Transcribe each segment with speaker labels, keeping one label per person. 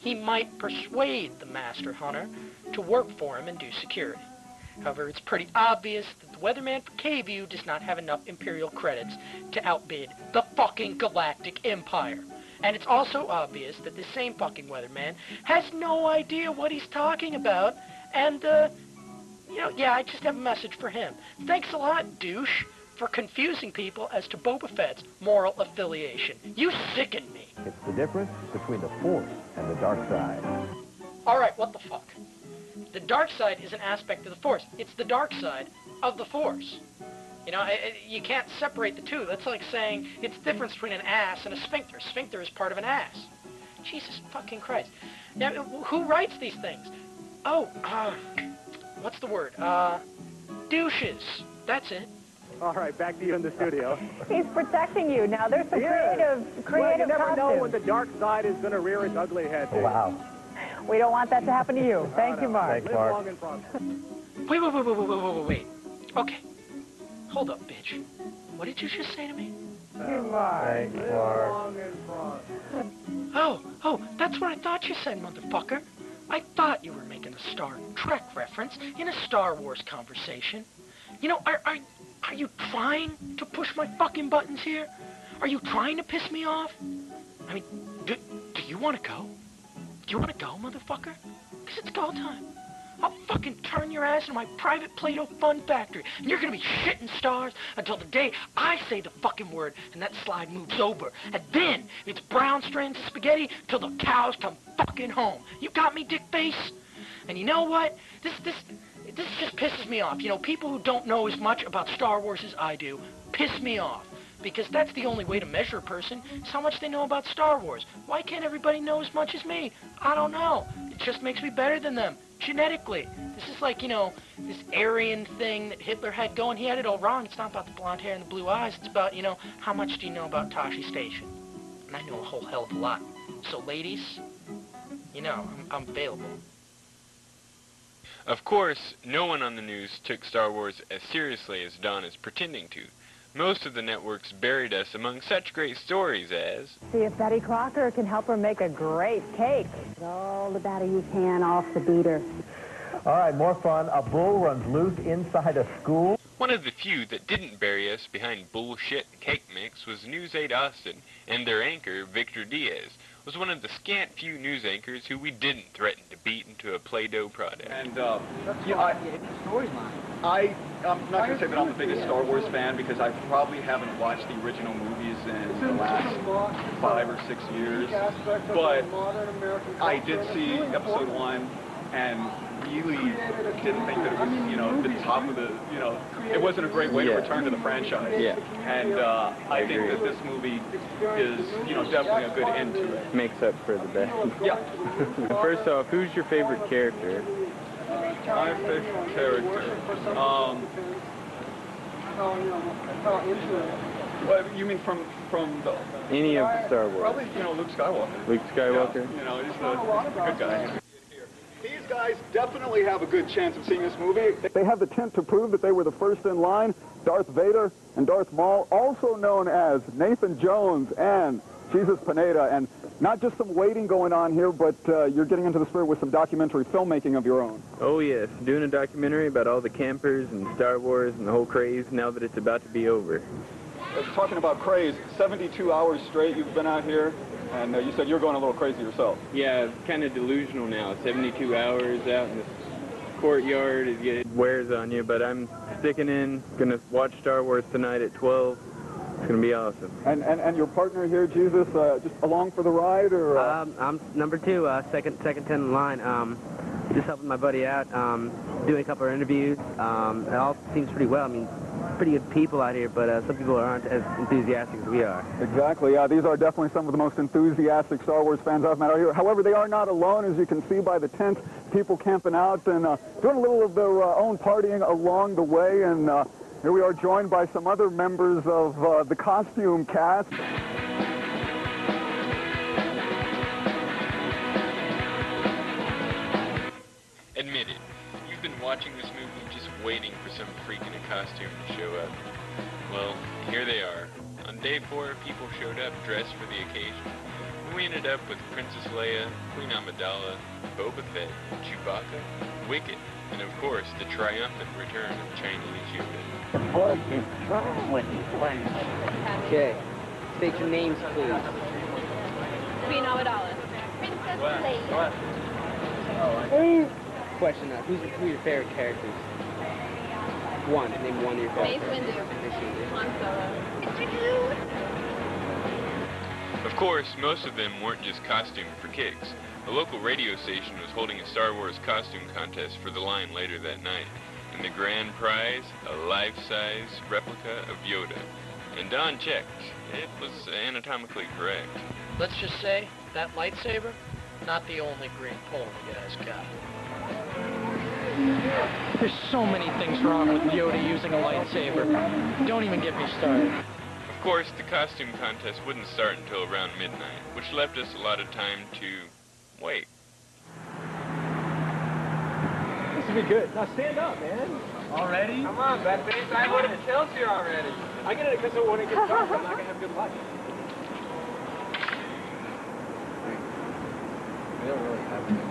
Speaker 1: he might persuade the Master Hunter to work for him and do security. However, it's pretty obvious that the weatherman for K-View does not have enough Imperial credits to outbid the fucking Galactic Empire. And it's also obvious that this same fucking weatherman has no idea what he's talking about, and, yeah, I just have a message for him. Thanks a lot, douche, for confusing people as to Boba Fett's moral affiliation. You sicken me.
Speaker 2: It's the difference between the Force and the dark side.
Speaker 1: Alright, what the fuck? The dark side is an aspect of the Force. It's the dark side of the Force. You know, you can't separate the two. That's like saying it's the difference between an ass and a sphincter. Sphincter is part of an ass. Jesus fucking Christ. Now, who writes these things? Oh, what's the word? Douches. That's it.
Speaker 3: All right, back to you in the studio.
Speaker 4: He's protecting you. Now, there's some creative
Speaker 3: well, you never
Speaker 4: costumes.
Speaker 3: know when the dark side is going to rear its ugly head.
Speaker 2: Wow.
Speaker 4: We don't want that to happen to you. Thank you, Mark.
Speaker 2: Thanks, Mark.
Speaker 1: Wait. Okay. Hold up, bitch. What did you just say to me?
Speaker 2: Thanks, Mark.
Speaker 1: Oh, that's what I thought you said, motherfucker. I thought you were making a Star Trek reference in a Star Wars conversation. You know, are you trying to push my fucking buttons here? Are you trying to piss me off? I mean, do you want to go? Do you want to go, motherfucker? Because it's go time. I'll fucking turn your ass into my private Play-Doh fun factory, and you're gonna be shitting stars until the day I say the fucking word and that slide moves over. And then it's brown strands of spaghetti till the cows come fucking home. You got me, dick face? And you know what? This just pisses me off. You know, people who don't know as much about Star Wars as I do piss me off. Because that's the only way to measure a person, is how much they know about Star Wars. Why can't everybody know as much as me? I don't know. It just makes me better than them, genetically. This is like, you know, this Aryan thing that Hitler had going. He had it all wrong. It's not about the blonde hair and the blue eyes. It's about, you know, how much do you know about Tashi Station? And I know a whole hell of a lot. So, ladies, you know, I'm available.
Speaker 5: Of course, no one on the news took Star Wars as seriously as Don is pretending to. Most of the networks buried us among such great stories as...
Speaker 4: See if Betty Crocker can help her make a great cake.
Speaker 6: All the batter you can off the beater.
Speaker 2: All right, more fun. A bull runs loose inside a school.
Speaker 5: One of the few that didn't bury us behind bullshit and cake mix was News 8 Austin, and their anchor, Victor Diaz, was one of the scant few news anchors who we didn't threaten to beat into a Play-Doh product.
Speaker 7: And, I'm not going to say that I'm the biggest Star Wars fan because I probably haven't watched the original movies in the last 5 or 6 years, but I did see Episode 1 and really didn't think that it was, you know, the top of the, you know, it wasn't a great way to return to the franchise.
Speaker 8: Yeah.
Speaker 7: And I think that this movie is, you know, definitely a good end to it.
Speaker 8: Makes up for the best.
Speaker 7: Yeah.
Speaker 8: First off, who's your favorite character?
Speaker 7: My favorite character. What, you mean from the...
Speaker 8: Any of the Star Wars?
Speaker 7: Probably, you know, Luke Skywalker.
Speaker 8: Luke Skywalker?
Speaker 7: Yeah, you know, he's a good guy. These guys definitely have a good chance of seeing this movie.
Speaker 9: They have the tint to prove that they were the first in line. Darth Vader and Darth Maul, also known as Nathan Jones and Jesus Pineda. And not just some waiting going on here, but you're getting into the spirit with some documentary filmmaking of your own.
Speaker 8: Oh, yes. Doing a documentary about all the campers and Star Wars and the whole craze now that it's about to be over.
Speaker 9: Talking about craze, 72 hours straight you've been out here, and you said you're going a little crazy yourself.
Speaker 8: Yeah, it's kind of delusional now. 72 hours out in the courtyard, it wears on you, but I'm sticking in. Going to watch Star Wars tonight at 12. It's going to be awesome.
Speaker 9: And your partner here, Jesus, just along for the ride, or?
Speaker 10: I'm number 2, second 10 in line. Just helping my buddy out, doing a couple of interviews. It all seems pretty well. I mean, pretty good people out here, but some people aren't as enthusiastic as we are.
Speaker 9: Exactly, yeah. These are definitely some of the most enthusiastic Star Wars fans I've met out here. However, they are not alone, as you can see by the tent. People camping out and doing a little of their own partying along the way. And here we are joined by some other members of the costume cast.
Speaker 5: Admit it, you've been watching this movie just waiting for some freak in a costume to show up. Well, here they are. On day 4, people showed up dressed for the occasion. we ended up with Princess Leia, Queen Amidala, Boba Fett, Chewbacca, Wicket, and of course the triumphant return of Chinese Yoda.
Speaker 11: The Force is strong with you, friends.
Speaker 10: Okay. State your names, please.
Speaker 12: Queen Amidala. Princess Leia.
Speaker 10: Question, who are your favorite characters? One. Name one of your favorite
Speaker 12: Mace Windu. Han Solo.
Speaker 5: Of course, most of them weren't just costumed for kicks. A local radio station was holding a Star Wars costume contest for the line later that night, and the grand prize, a life-size replica of Yoda. And Don checked. It was anatomically correct.
Speaker 1: Let's just say, that lightsaber, not the only green pole the guy's got. There's so many things wrong with Yoda using a lightsaber. Don't even get me started.
Speaker 5: Of course, the costume contest wouldn't start until around midnight, which left us a lot of time to wait.
Speaker 3: This will be good. Now stand up, man. Already?
Speaker 8: Come on, Batface. I would have killed you already.
Speaker 3: I get it because when it gets dark, I'm not going to have good luck.
Speaker 10: We don't really have any.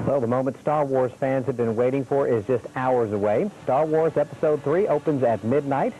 Speaker 2: Well, the moment Star Wars fans have been waiting for is just hours away. Star Wars Episode 3 opens at midnight.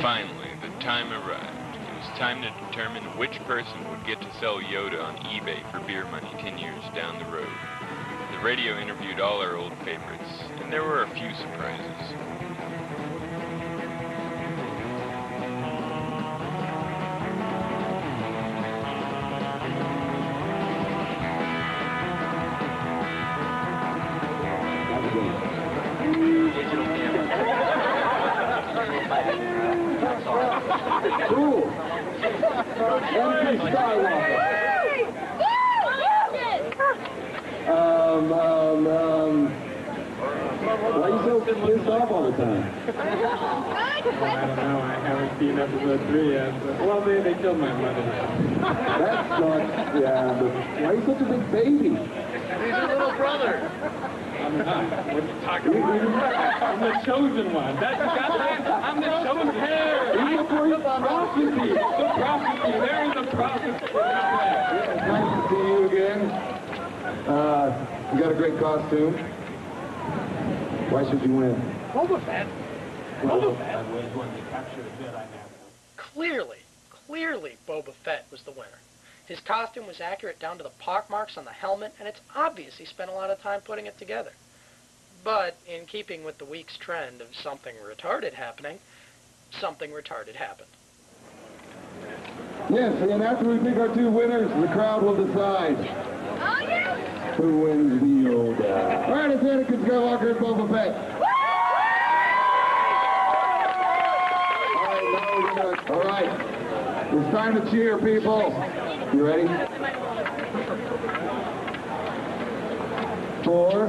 Speaker 5: Finally, the time arrived. It was time to determine which person would get to sell Yoda on eBay for beer money 10 years down the road. The radio interviewed all our old favorites, and there were a few surprises.
Speaker 11: Cool. Anakin Skywalker.
Speaker 13: Why are you so pissed off all the time?
Speaker 8: I don't know. I haven't seen episode 3 yet. But, well, they killed my mother.
Speaker 13: That sucks. Yeah, but why are you such a big baby?
Speaker 7: He's your little brother.
Speaker 8: I'm not. What are you talking about? I'm the chosen one. That's got that. I'm the chosen one.
Speaker 13: Even before you
Speaker 8: Prophecy. The prophecy. There is a prophecy.
Speaker 13: It's nice to see you again. You got a great costume. Why should you win?
Speaker 1: Boba Fett. Boba Fett.
Speaker 3: I was when they captured a Jedi Master.
Speaker 1: Clearly, Boba Fett was the winner. His costume was accurate down to the pockmarks on the helmet, and it's obvious he spent a lot of time putting it together. But, in keeping with the week's trend of something retarded happening, something retarded happened.
Speaker 13: Yes, and after we pick our 2 winners, the crowd will decide who wins the Yoda. All right, it's Anakin Skywalker and Boba Fett. All right, it's time to cheer, people. You ready? For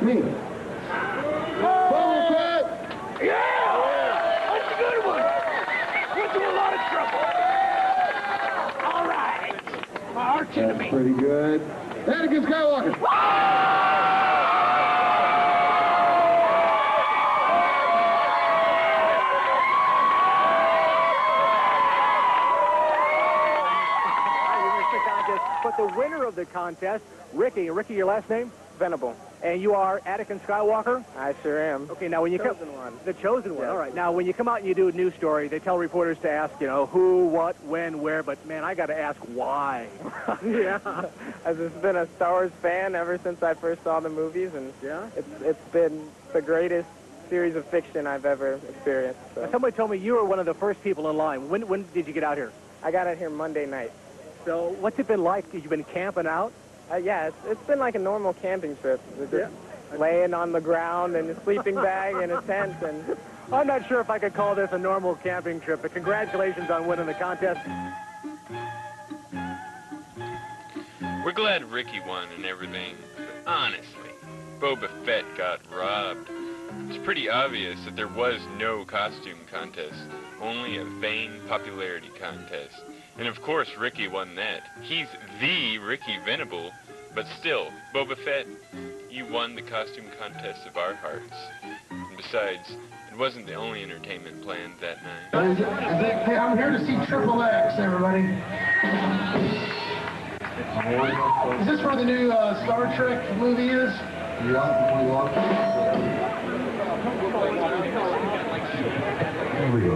Speaker 13: me. Boba Fett!
Speaker 1: Yeah! That's a good one! Went through a lot of trouble. All right. Arch into me.
Speaker 13: That's pretty good. Anakin Skywalker!
Speaker 2: But the winner of the contest, Ricky, your last name?
Speaker 10: Venable.
Speaker 2: And you are Anakin Skywalker?
Speaker 10: I sure am.
Speaker 2: Okay, now when you come...
Speaker 10: Chosen one.
Speaker 2: The chosen one,
Speaker 10: Yes.
Speaker 2: all right. Now, when you come out and you do a news story, they tell reporters to ask, you know, who, what, when, where, but, man, I got to ask why.
Speaker 10: Yeah. I've just been a Star Wars fan ever since I first saw the movies, and
Speaker 2: Yeah?
Speaker 10: it's been the greatest series of fiction I've ever experienced. So.
Speaker 2: Somebody told me you were one of the first people in line. When did you get out here?
Speaker 10: I got out here Monday night.
Speaker 2: So what's it been like? Have you been camping out?
Speaker 10: Yeah, it's been like a normal camping trip. We're just laying on the ground in a sleeping bag in a tent, and
Speaker 2: I'm not sure if I could call this a normal camping trip, but congratulations on winning the contest.
Speaker 5: We're glad Ricky won and everything, but honestly, Boba Fett got robbed. It's pretty obvious that there was no costume contest, only a vain popularity contest. And of course Ricky won that. He's the Ricky Venable, but still, Boba Fett, you won the costume contest of our hearts. And besides, it wasn't the only entertainment planned that night.
Speaker 14: Hey, I'm here to see Triple X, everybody. Is this where the new Star Trek movie is? Yeah, we walk. Here we go.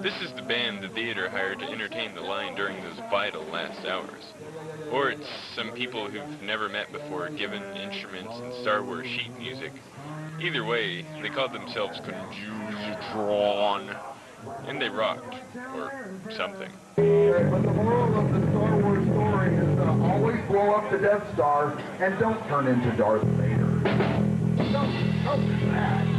Speaker 5: This is the band the theater hired to entertain the line during those vital last hours. Or it's some people who've never met before given instruments and Star Wars sheet music. Either way, they called themselves Conjuzatron, and they rocked, or something.
Speaker 14: But the moral of the Star Wars story is always blow up the Death Star and don't turn into Darth Vader. Don't do that.